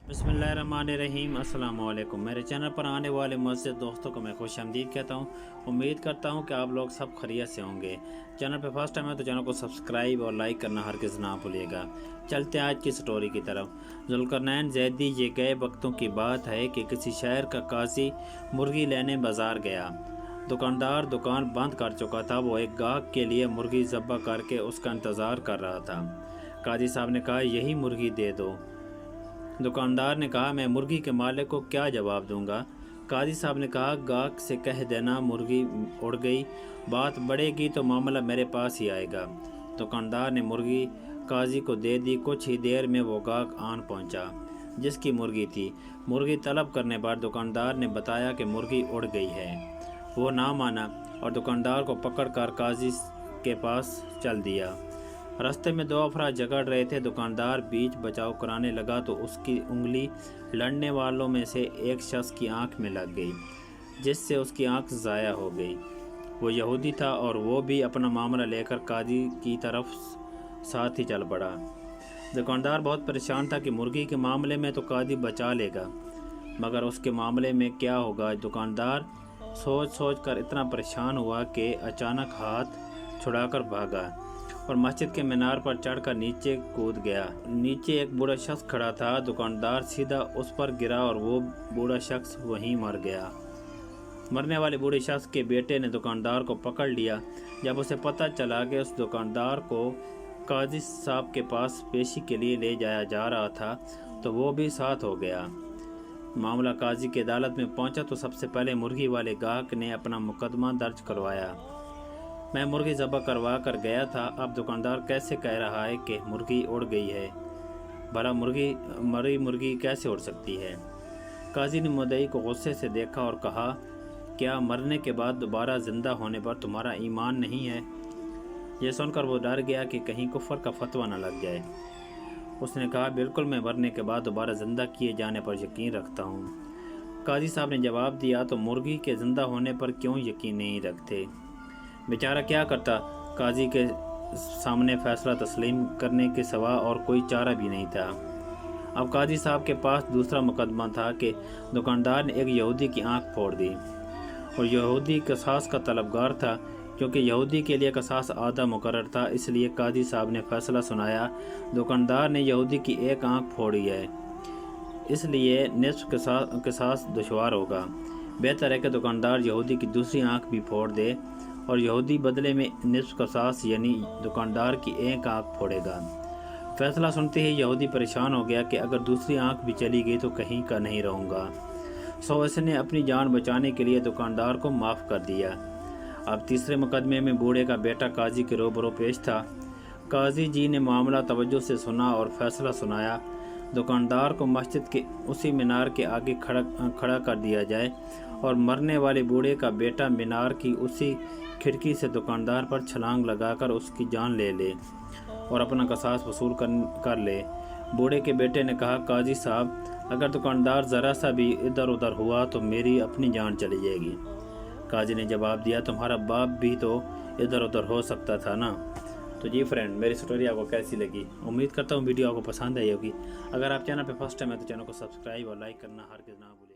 بسم اللہ الرحمن الرحیم۔ السلام علیکم۔ میرے چینل پر آنے والے معزز دوستوں کو میں خوش آمدید کہتا ہوں۔ امید کرتا ہوں کہ آپ لوگ سب خیریت سے ہوں گے۔ چینل پہ فرسٹ ٹائم ہے تو چینل کو سبسکرائب اور لائک کرنا ہرگز نہ بھولیے گا۔ چلتے ہیں آج کی سٹوری کی طرف۔ ذوالقرنین زیدی۔ یہ گئے وقتوں کی بات ہے کہ کسی شہر کا قاضی مرغی لینے بازار گیا۔ دکاندار دکان بند کر چکا تھا۔ وہ ایک گاہک کے لیے مرغی ذبح کر کے اس کا انتظار کر رہا تھا۔ قاضی صاحب نے کہا یہی مرغی دے دو۔ دکاندار نے کہا میں مرغی کے مالک کو کیا جواب دوں گا؟ قاضی صاحب نے کہا گاہک سے کہہ دینا مرغی اڑ گئی، بات بڑھے گی تو معاملہ میرے پاس ہی آئے گا۔ دکاندار نے مرغی قاضی کو دے دی۔ کچھ ہی دیر میں وہ گاہک آن پہنچا جس کی مرغی تھی۔ مرغی طلب کرنے پر دکاندار نے بتایا کہ مرغی اڑ گئی ہے۔ وہ نہ مانا اور دکاندار کو پکڑ کر قاضی کے پاس چل دیا۔ راستے میں دو افراد جھگڑ رہے تھے۔ دکاندار بیچ بچاؤ کرانے لگا تو اس کی انگلی لڑنے والوں میں سے ایک شخص کی آنکھ میں لگ گئی، جس سے اس کی آنکھ ضائع ہو گئی۔ وہ یہودی تھا اور وہ بھی اپنا معاملہ لے کر قاضی کی طرف ساتھ ہی چل پڑا۔ دکاندار بہت پریشان تھا کہ مرغی کے معاملے میں تو قاضی بچا لے گا، مگر اس کے معاملے میں کیا ہوگا؟ دکاندار سوچ سوچ کر اتنا پریشان ہوا کہ اچانک ہاتھ چھڑا کر بھاگا اور مسجد کے مینار پر چڑھ کر نیچے کود گیا۔ نیچے ایک بوڑھا شخص کھڑا تھا۔ دکاندار سیدھا اس پر گرا اور وہ بوڑھا شخص وہیں مر گیا۔ مرنے والے بوڑھے شخص کے بیٹے نے دکاندار کو پکڑ لیا۔ جب اسے پتہ چلا کہ اس دکاندار کو قاضی صاحب کے پاس پیشی کے لیے لے جایا جا رہا تھا تو وہ بھی ساتھ ہو گیا۔ معاملہ قاضی کی عدالت میں پہنچا تو سب سے پہلے مرغی والے گاہک نے اپنا مقدمہ درج کروایا۔ میں مرغی ذبح کروا کر گیا تھا، اب دکاندار کیسے کہہ رہا ہے کہ مرغی اڑ گئی ہے؟ بھلا مری مرغی کیسے اڑ سکتی ہے؟ قاضی نے مدعی کو غصے سے دیکھا اور کہا کیا مرنے کے بعد دوبارہ زندہ ہونے پر تمہارا ایمان نہیں ہے؟ یہ سن کر وہ ڈر گیا کہ کہیں کفر کا فتویٰ نہ لگ جائے۔ اس نے کہا بالکل، میں مرنے کے بعد دوبارہ زندہ کیے جانے پر یقین رکھتا ہوں۔ قاضی صاحب نے جواب دیا تو مرغی کے زندہ ہونے پر کیوں یقین نہیں رکھتے؟ بیچارہ کیا کرتا؟ قاضی کے سامنے فیصلہ تسلیم کرنے کے سوا اور کوئی چارہ بھی نہیں تھا۔ اب قاضی صاحب کے پاس دوسرا مقدمہ تھا کہ دکاندار نے ایک یہودی کی آنکھ پھوڑ دی اور یہودی قصاص کا طلبگار تھا۔ کیونکہ یہودی کے لیے قصاص آدھا مقرر تھا، اس لیے قاضی صاحب نے فیصلہ سنایا دکاندار نے یہودی کی ایک آنکھ پھوڑی ہے، اس لیے نصف قصاص دشوار ہوگا۔ بہتر ہے کہ دکاندار یہودی کی دوسری آنکھ بھی پھوڑ دے اور یہودی بدلے میں نصف قصاص یعنی دکاندار کی ایک آنکھ پھوڑے گا۔ فیصلہ سنتے ہی یہودی پریشان ہو گیا کہ اگر دوسری آنکھ بھی چلی گئی تو کہیں کا نہیں رہوں گا، سو اس نے اپنی جان بچانے کے لیے دکاندار کو معاف کر دیا۔ اب تیسرے مقدمے میں بوڑھے کا بیٹا قاضی کے روبرو پیش تھا۔ قاضی جی نے معاملہ توجہ سے سنا اور فیصلہ سنایا دکاندار کو مسجد کے اسی مینار کے آگے کھڑا کر دیا جائے اور مرنے والے بوڑھے کا بیٹا مینار کی اسی کھڑکی سے دکاندار پر چھلانگ لگا کر اس کی جان لے لے اور اپنا قصاص وصول کر لے۔ بوڑھے کے بیٹے نے کہا قاضی صاحب اگر دکاندار ذرا سا بھی ادھر ادھر ہوا تو میری اپنی جان چلی جائے گی۔ قاضی نے جواب دیا تمہارا باپ بھی تو ادھر ادھر ہو سکتا تھا نا۔ تو جی فرینڈ، میری سٹوری آپ کو کیسی لگی؟ امید کرتا ہوں ویڈیو آپ کو پسند آئی ہوگی۔ اگر آپ چینل پہ فرسٹ ٹائم ہے تو چینل کو سبسکرائب اور لائک کرنا ہرگز نہ بھولیں۔